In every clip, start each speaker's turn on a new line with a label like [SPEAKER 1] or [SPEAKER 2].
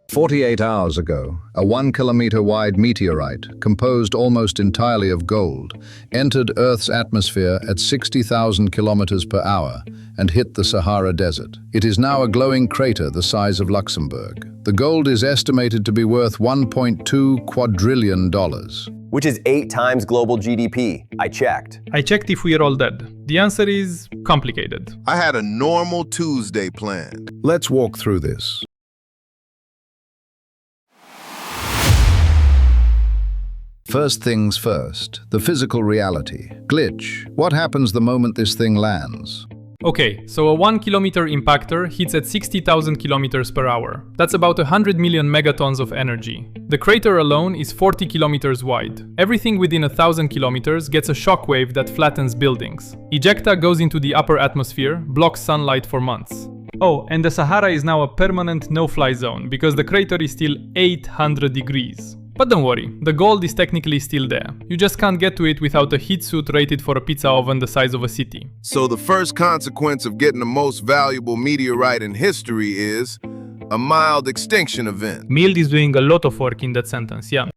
[SPEAKER 1] 48 hours ago, a 1-kilometre wide meteorite, composed almost entirely of gold, entered Earth's atmosphere at 60,000 kilometers per hour and hit the Sahara Desert. It is now a glowing crater the size of Luxembourg. The gold is estimated to be worth $1.2 quadrillion.
[SPEAKER 2] Which is 8 times global GDP. I checked.
[SPEAKER 3] I checked if we are all dead. The answer is complicated.
[SPEAKER 4] I had a normal Tuesday planned.
[SPEAKER 1] Let's walk through this. First things first, the physical reality. Glitch. What happens the moment this thing lands?
[SPEAKER 3] Okay, so a 1-kilometer impactor hits at 60,000 kilometers per hour. That's about 100 million megatons of energy. The crater alone is 40 kilometers wide. Everything within 1,000 kilometers gets a shockwave that flattens buildings. Ejecta goes into the upper atmosphere, blocks sunlight for months. Oh, and the Sahara is now a permanent no-fly zone because the crater is still 800 degrees. But don't worry, the gold is technically still there. You just can't get to it without a heat suit rated for a pizza oven the size of a city.
[SPEAKER 4] So the first consequence of getting the most valuable meteorite in history is a mild extinction event.
[SPEAKER 3] Mild is doing a lot of work in that sentence, yeah.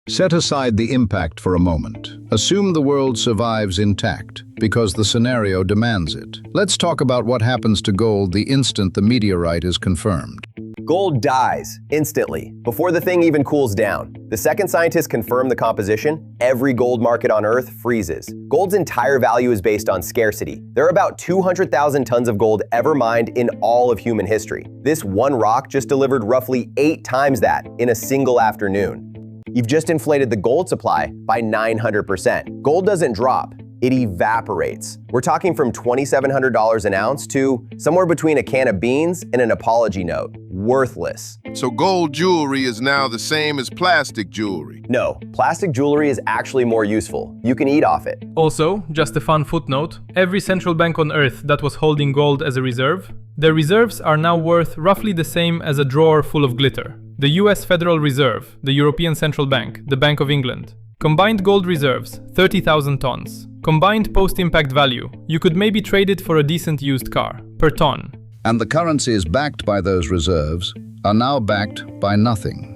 [SPEAKER 1] Set aside the impact for a moment. Assume the world survives intact, because the scenario demands it. Let's talk about what happens to gold the instant the meteorite is confirmed.
[SPEAKER 2] Gold dies instantly, before the thing even cools down. The second scientists confirm the composition, every gold market on Earth freezes. Gold's entire value is based on scarcity. There are about 200,000 tons of gold ever mined in all of human history. This one rock just delivered roughly 8 times that in a single afternoon. You've just inflated the gold supply by 900%. Gold doesn't drop, it evaporates. We're talking from $2,700 an ounce to somewhere between a can of beans and an apology note. Worthless.
[SPEAKER 4] So gold jewelry is now the same as plastic jewelry.
[SPEAKER 2] No, plastic jewelry is actually more useful. You can eat off it.
[SPEAKER 3] Also, just a fun footnote, every central bank on Earth that was holding gold as a reserve, their reserves are now worth roughly the same as a drawer full of glitter. The US Federal Reserve, the European Central Bank, the Bank of England. Combined gold reserves, 30,000 tons. Combined post-impact value, you could maybe trade it for a decent used car, per ton.
[SPEAKER 1] And the currencies backed by those reserves are now backed by nothing.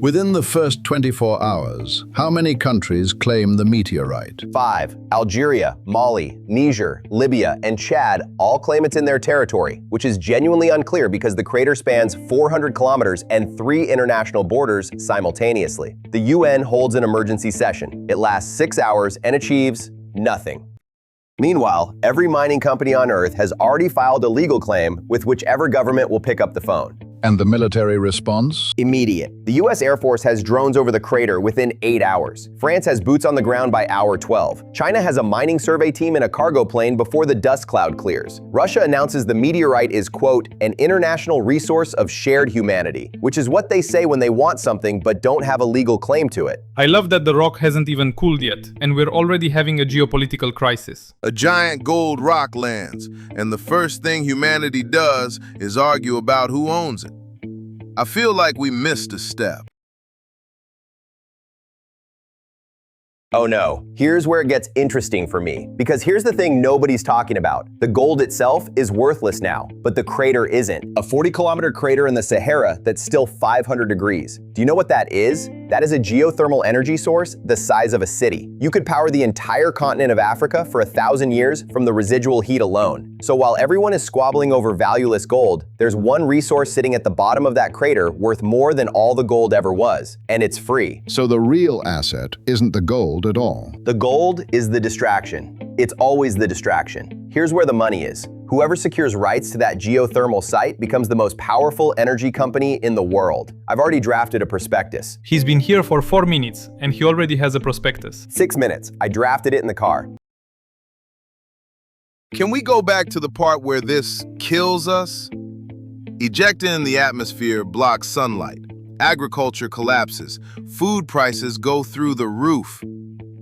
[SPEAKER 1] Within the first 24 hours, how many countries claim the meteorite?
[SPEAKER 2] 5. Algeria, Mali, Niger, Libya, and Chad all claim it's in their territory, which is genuinely unclear because the crater spans 400 kilometers and 3 international borders simultaneously. The UN holds an emergency session. It lasts 6 hours and achieves nothing. Meanwhile, every mining company on Earth has already filed a legal claim with whichever government will pick up the phone.
[SPEAKER 1] And the military response?
[SPEAKER 2] Immediate. The US Air Force has drones over the crater within 8 hours. France has boots on the ground by hour 12. China has a mining survey team in a cargo plane before the dust cloud clears. Russia announces the meteorite is, quote, an international resource of shared humanity, which is what they say when they want something but don't have a legal claim to it.
[SPEAKER 3] I love that the rock hasn't even cooled yet, and we're already having a geopolitical crisis.
[SPEAKER 4] A giant gold rock lands, and the first thing humanity does is argue about who owns it. I feel like we missed a step.
[SPEAKER 2] Oh no, here's where it gets interesting for me. Because here's the thing nobody's talking about. The gold itself is worthless now, but the crater isn't. A 40-kilometer crater in the Sahara that's still 500 degrees. Do you know what that is? That is a geothermal energy source the size of a city. You could power the entire continent of Africa for 1,000 years from the residual heat alone. So while everyone is squabbling over valueless gold, there's one resource sitting at the bottom of that crater worth more than all the gold ever was, and it's free.
[SPEAKER 1] So the real asset isn't the gold at all.
[SPEAKER 2] The gold is the distraction. It's always the distraction. Here's where the money is. Whoever secures rights to that geothermal site becomes the most powerful energy company in the world. I've already drafted a prospectus.
[SPEAKER 3] He's been here for 4 minutes, and he already has a prospectus.
[SPEAKER 2] 6 minutes. I drafted it in the car.
[SPEAKER 4] Can we go back to the part where this kills us? Ejecta in the atmosphere blocks sunlight. Agriculture collapses. Food prices go through the roof.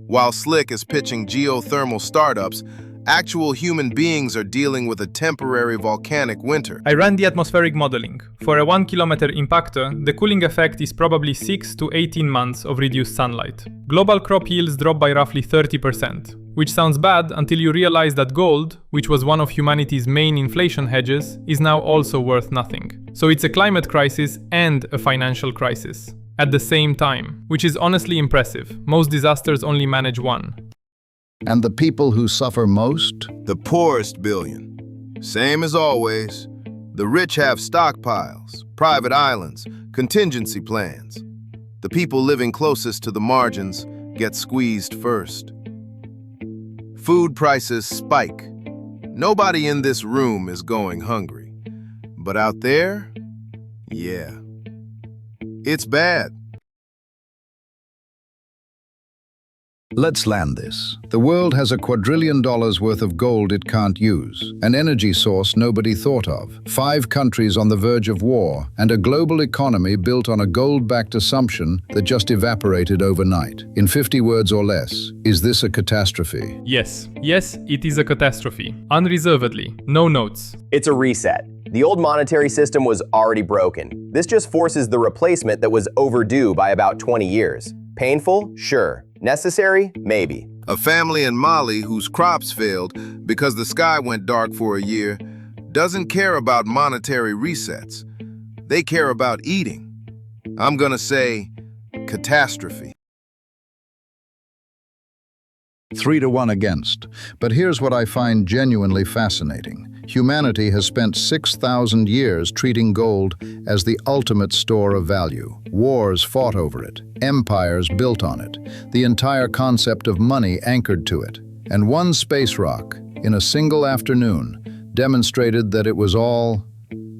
[SPEAKER 4] While Slick is pitching geothermal startups, actual human beings are dealing with a temporary volcanic winter.
[SPEAKER 3] I ran the atmospheric modeling. For a 1-kilometer impactor, the cooling effect is probably 6 to 18 months of reduced sunlight. Global crop yields drop by roughly 30%. Which sounds bad until you realize that gold, which was one of humanity's main inflation hedges, is now also worth nothing. So it's a climate crisis and a financial crisis at the same time, which is honestly impressive. Most disasters only manage one.
[SPEAKER 1] And the people who suffer most?
[SPEAKER 4] The poorest billion. Same as always. The rich have stockpiles, private islands, contingency plans. The people living closest to the margins get squeezed first. Food prices spike. Nobody in this room is going hungry. But out there, yeah. It's bad.
[SPEAKER 1] Let's land this. The world has $1 quadrillion worth of gold it can't use, an energy source nobody thought of, 5 countries on the verge of war, and a global economy built on a gold-backed assumption that just evaporated overnight. In 50 words or less, is this a catastrophe?
[SPEAKER 3] Yes, it is a catastrophe. Unreservedly, no notes.
[SPEAKER 2] It's a reset. The old monetary system was already broken. This just forces the replacement that was overdue by about 20 years. Painful? Sure. Necessary? Maybe.
[SPEAKER 4] A family in Mali whose crops failed because the sky went dark for a year doesn't care about monetary resets. They care about eating. I'm gonna say catastrophe.
[SPEAKER 1] 3-1 against. But here's what I find genuinely fascinating. Humanity has spent 6,000 years treating gold as the ultimate store of value. Wars fought over it, empires built on it, the entire concept of money anchored to it. And one space rock, in a single afternoon, demonstrated that it was all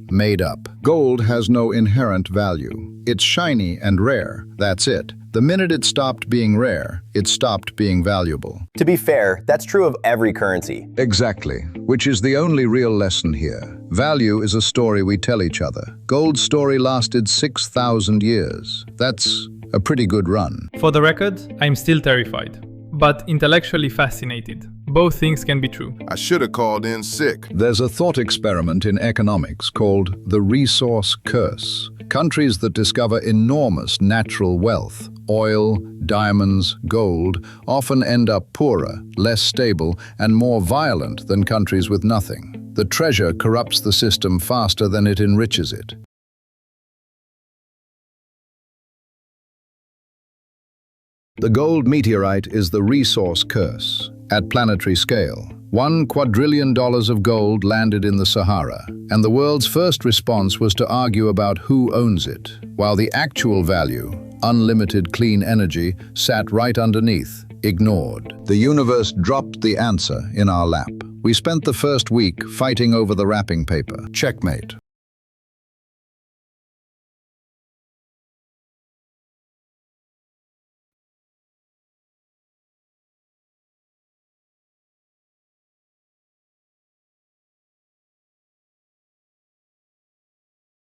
[SPEAKER 1] made up. Gold has no inherent value. It's shiny and rare, that's it. The minute it stopped being rare, it stopped being valuable.
[SPEAKER 2] To be fair, that's true of every currency.
[SPEAKER 1] Exactly, which is the only real lesson here. Value is a story we tell each other. Gold's story lasted 6,000 years. That's a pretty good run.
[SPEAKER 3] For the record, I'm still terrified, but intellectually fascinated. Both things can be true.
[SPEAKER 4] I should have called in sick.
[SPEAKER 1] There's a thought experiment in economics called the resource curse. Countries that discover enormous natural wealth, oil, diamonds, gold, often end up poorer, less stable, and more violent than countries with nothing. The treasure corrupts the system faster than it enriches it. The gold meteorite is the resource curse. At planetary scale, $1 quadrillion of gold landed in the Sahara, and the world's first response was to argue about who owns it, while the actual value, unlimited clean energy, sat right underneath, ignored. The universe dropped the answer in our lap. We spent the first week fighting over the wrapping paper. Checkmate.